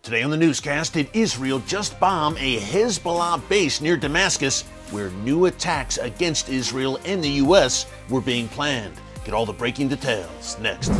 Today on the newscast, did Israel just bomb a Hezbollah base near Damascus where new attacks against Israel and the U.S. were being planned? Get all the breaking details next.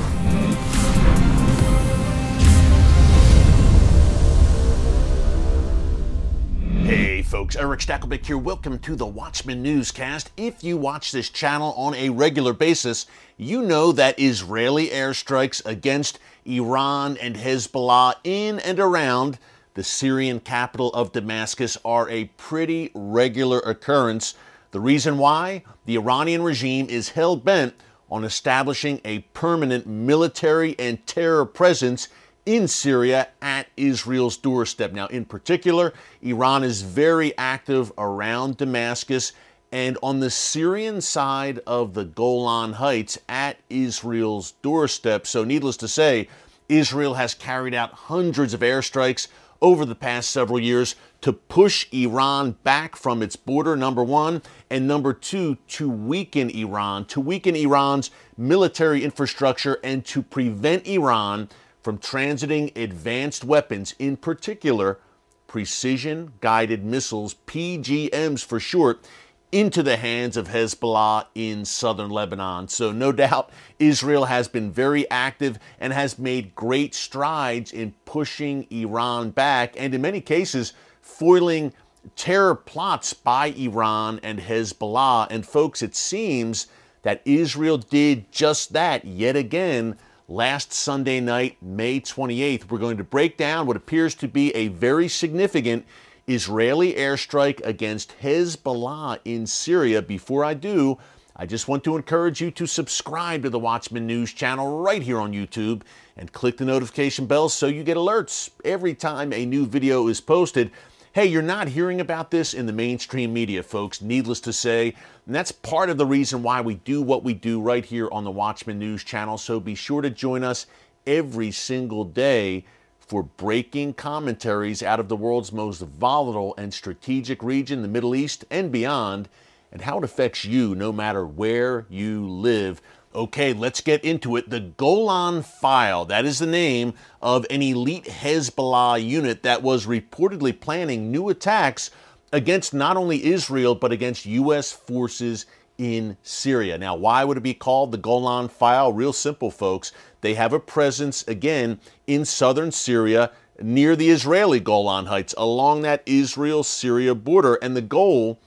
Hey folks, Erick Stakelbeck here. Welcome to the Watchman Newscast. If you watch this channel on a regular basis, you know that Israeli airstrikes against Iran and Hezbollah in and around the Syrian capital of Damascus are a pretty regular occurrence. The reason why? The Iranian regime is hell-bent on establishing a permanent military and terror presence in Syria at Israel's doorstep. Now, in particular, Iran is very active around Damascus and on the Syrian side of the Golan Heights at Israel's doorstep. So needless to say, Israel has carried out hundreds of airstrikes over the past several years to push Iran back from its border, number one, and number two, to weaken Iran's military infrastructure and to prevent Iran from transiting advanced weapons, in particular precision-guided missiles, PGMs for short, into the hands of Hezbollah in southern Lebanon. So no doubt Israel has been very active and has made great strides in pushing Iran back and in many cases foiling terror plots by Iran and Hezbollah. And folks, it seems that Israel did just that yet again last Sunday night, May 28th. We're going to break down what appears to be a very significant Israeli airstrike against Hezbollah in Syria. Before I do, I just want to encourage you to subscribe to the Watchman News channel right here on YouTube and click the notification bell so you get alerts every time a new video is posted. Hey, you're not hearing about this in the mainstream media, folks, needless to say, and that's part of the reason why we do what we do right here on the Watchman News channel, so be sure to join us every single day for breaking commentaries out of the world's most volatile and strategic region, the Middle East and beyond, and how it affects you no matter where you live. Okay, let's get into it. The Golan File, that is the name of an elite Hezbollah unit that was reportedly planning new attacks against not only Israel, but against U.S. forces in Syria. Now, why would it be called the Golan File? Real simple, folks. They have a presence, again, in southern Syria, near the Israeli Golan Heights, along that Israel-Syria border. And the goal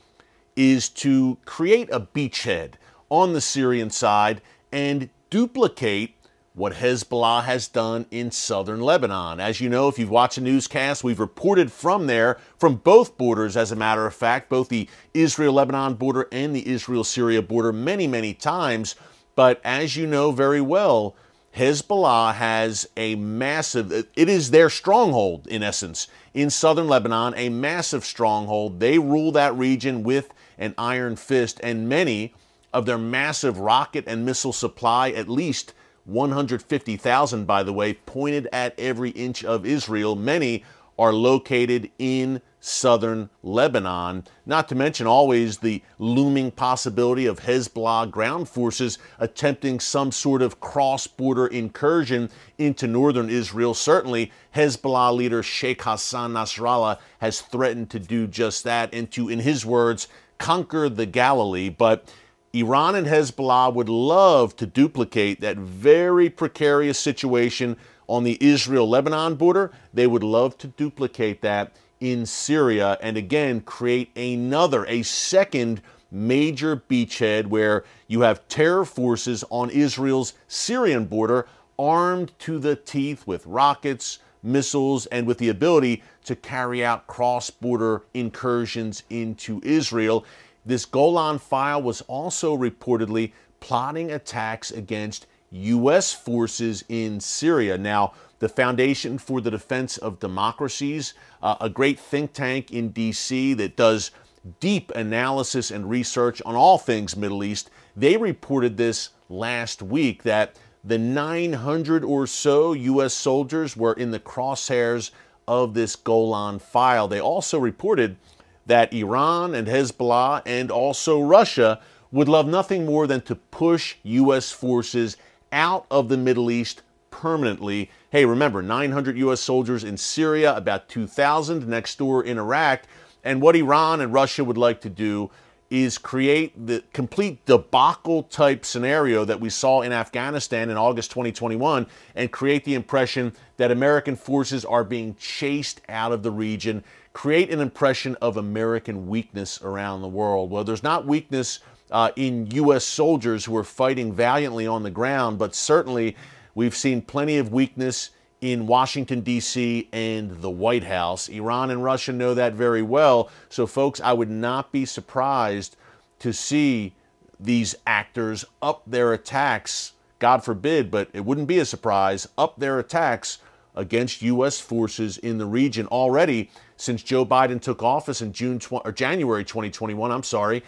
is to create a beachhead on the Syrian side and duplicate what Hezbollah has done in southern Lebanon. As you know, if you've watched the newscast, we've reported from there, from both borders, as a matter of fact, both the Israel-Lebanon border and the Israel-Syria border many, many times. But as you know very well, Hezbollah has a massive, it is their stronghold, in essence, in southern Lebanon, a massive stronghold. They rule that region with an iron fist, and many of their massive rocket and missile supply, at least 150,000, by the way, pointed at every inch of Israel. Many are located in southern Lebanon, not to mention always the looming possibility of Hezbollah ground forces attempting some sort of cross-border incursion into northern Israel. Certainly, Hezbollah leader Sheikh Hassan Nasrallah has threatened to do just that and to, in his words, conquer the Galilee. But Iran and Hezbollah would love to duplicate that very precarious situation on the Israel-Lebanon border. They would love to duplicate that in Syria and again create a second major beachhead where you have terror forces on Israel's Syrian border armed to the teeth with rockets, missiles, and with the ability to carry out cross-border incursions into Israel. This Golan File was also reportedly plotting attacks against U.S. forces in Syria. Now, the Foundation for the Defense of Democracies, a great think tank in D.C. that does deep analysis and research on all things Middle East, they reported this last week that the 900 or so U.S. soldiers were in the crosshairs of this Golan File. They also reported that Iran and Hezbollah and also Russia would love nothing more than to push U.S. forces out of the Middle East permanently. Hey, remember, 900 U.S. soldiers in Syria, about 2,000 next door in Iraq. And what Iran and Russia would like to do is create the complete debacle type scenario that we saw in Afghanistan in August 2021 and create the impression that American forces are being chased out of the region, create an impression of American weakness around the world. Well, there's not weakness in U.S. soldiers who are fighting valiantly on the ground, but certainly we've seen plenty of weakness in Washington, D.C. and the White House. Iran and Russia know that very well. So, folks, I would not be surprised to see these actors up their attacks, God forbid, but it wouldn't be a surprise, up their attacks against U.S. forces in the region. Already, since Joe Biden took office in January 2021,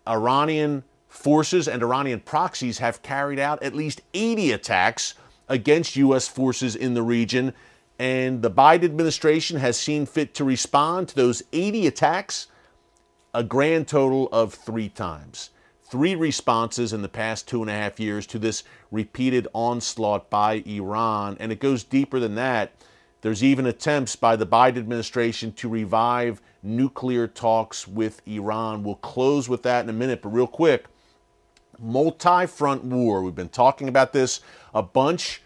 Iranian forces and Iranian proxies have carried out at least 80 attacks against U.S. forces in the region, and the Biden administration has seen fit to respond to those 80 attacks a grand total of 3 times. 3 responses in the past 2.5 years to this repeated onslaught by Iran, and it goes deeper than that. There's even attempts by the Biden administration to revive nuclear talks with Iran. We'll close with that in a minute, but real quick, multi-front war. We've been talking about this a bunch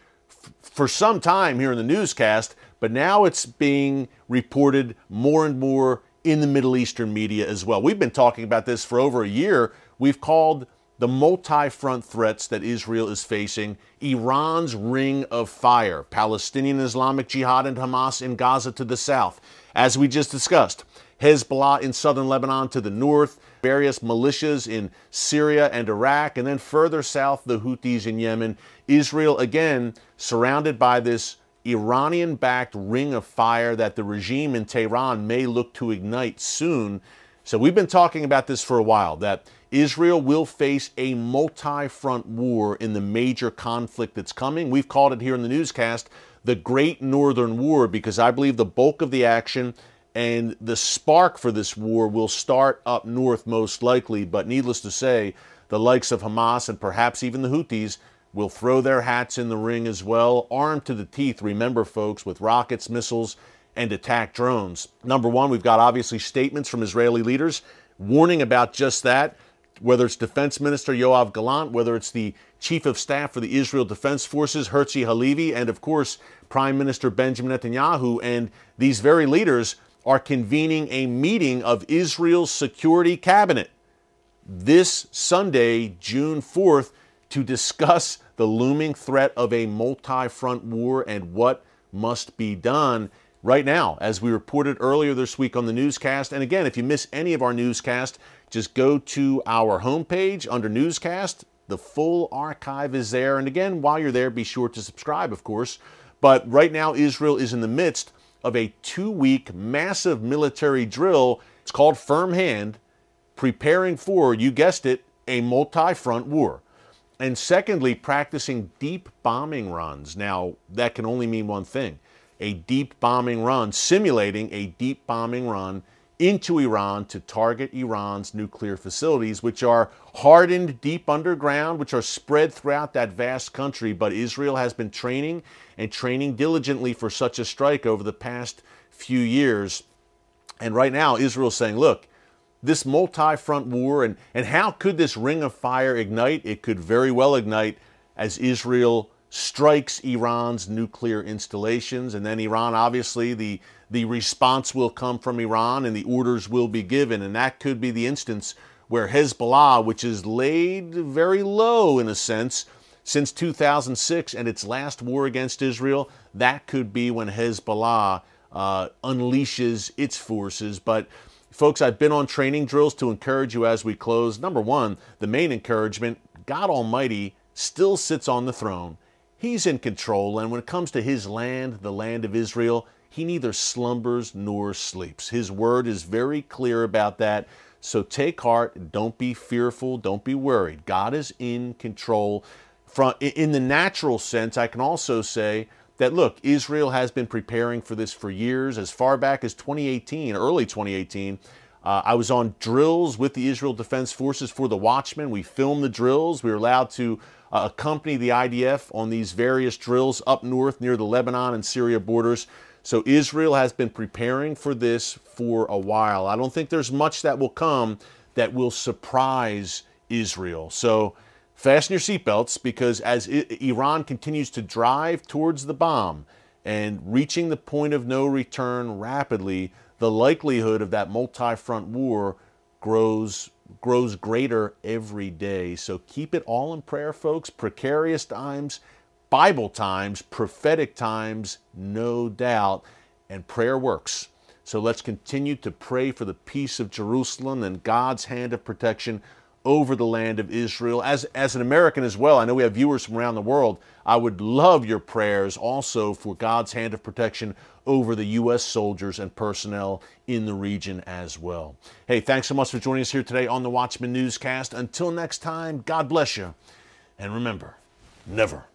for some time here in the newscast, but now it's being reported more and more in the Middle Eastern media as well. We've been talking about this for over a year. We've called the multi-front threats that Israel is facing Iran's ring of fire, Palestinian Islamic Jihad and Hamas in Gaza to the south. As we just discussed, Hezbollah in southern Lebanon to the north, various militias in Syria and Iraq, and then further south, the Houthis in Yemen. Israel, again, surrounded by this Iranian-backed ring of fire that the regime in Tehran may look to ignite soon. So we've been talking about this for a while, that Israel will face a multi-front war in the major conflict that's coming. We've called it here in the newscast the Great Northern War, because I believe the bulk of the action and the spark for this war will start up north most likely, but needless to say, the likes of Hamas and perhaps even the Houthis will throw their hats in the ring as well, armed to the teeth, remember folks, with rockets, missiles, and attack drones. Number one, we've got obviously statements from Israeli leaders warning about just that, whether it's Defense Minister Yoav Gallant, whether it's the Chief of Staff for the Israel Defense Forces, Herzi Halevi, and of course, Prime Minister Benjamin Netanyahu. And these very leaders are convening a meeting of Israel's Security Cabinet this Sunday, June 4th, to discuss the looming threat of a multi-front war and what must be done right now, as we reported earlier this week on the newscast. And again, if you miss any of our newscast, just go to our homepage under newscast. The full archive is there. And again, while you're there, be sure to subscribe, of course. But right now, Israel is in the midst of a 2-week massive military drill. It's called Firm Hand, preparing for, you guessed it, a multi-front war. And secondly, practicing deep bombing runs. Now, that can only mean one thing. A deep bombing run, simulating a deep bombing run into Iran to target Iran's nuclear facilities, which are hardened deep underground, which are spread throughout that vast country. But Israel has been training and training diligently for such a strike over the past few years. And right now, Israel's saying, look, this multi-front war, and how could this ring of fire ignite? It could very well ignite as Israel strikes Iran's nuclear installations, and then Iran, obviously, the response will come from Iran and the orders will be given, and that could be the instance where Hezbollah, which is laid very low in a sense since 2006 and its last war against Israel, that could be when Hezbollah unleashes its forces. But folks, I've been on training drills to encourage you as we close. Number one, the main encouragement, God Almighty still sits on the throne. He's in control, and when it comes to his land, the land of Israel, he neither slumbers nor sleeps. His word is very clear about that. So take heart, don't be fearful, don't be worried. God is in control. In the natural sense, I can also say that, look, Israel has been preparing for this for years. As far back as 2018, early 2018, I was on drills with the Israel Defense Forces for the Watchman. We filmed the drills. We were allowed to accompany the IDF on these various drills up north near the Lebanon and Syria borders. So Israel has been preparing for this for a while. I don't think there's much that will come that will surprise Israel. So fasten your seatbelts, because as Iran continues to drive towards the bomb and reaching the point of no return rapidly, the likelihood of that multi-front war grows greater every day. So keep it all in prayer, folks. Precarious times, Bible times, prophetic times, no doubt, and prayer works. So let's continue to pray for the peace of Jerusalem and God's hand of protection over the land of Israel. As an American as well, I know we have viewers from around the world. I would love your prayers also for God's hand of protection over the U.S. soldiers and personnel in the region as well. Hey, thanks so much for joining us here today on the Watchman Newscast. Until next time, God bless you. And remember, never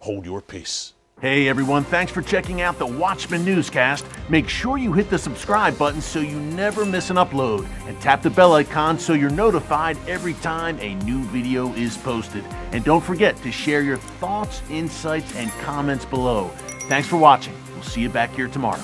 hold your peace. Hey everyone, thanks for checking out the Watchman Newscast. Make sure you hit the subscribe button so you never miss an upload, and tap the bell icon so you're notified every time a new video is posted. And don't forget to share your thoughts, insights, and comments below. Thanks for watching. We'll see you back here tomorrow.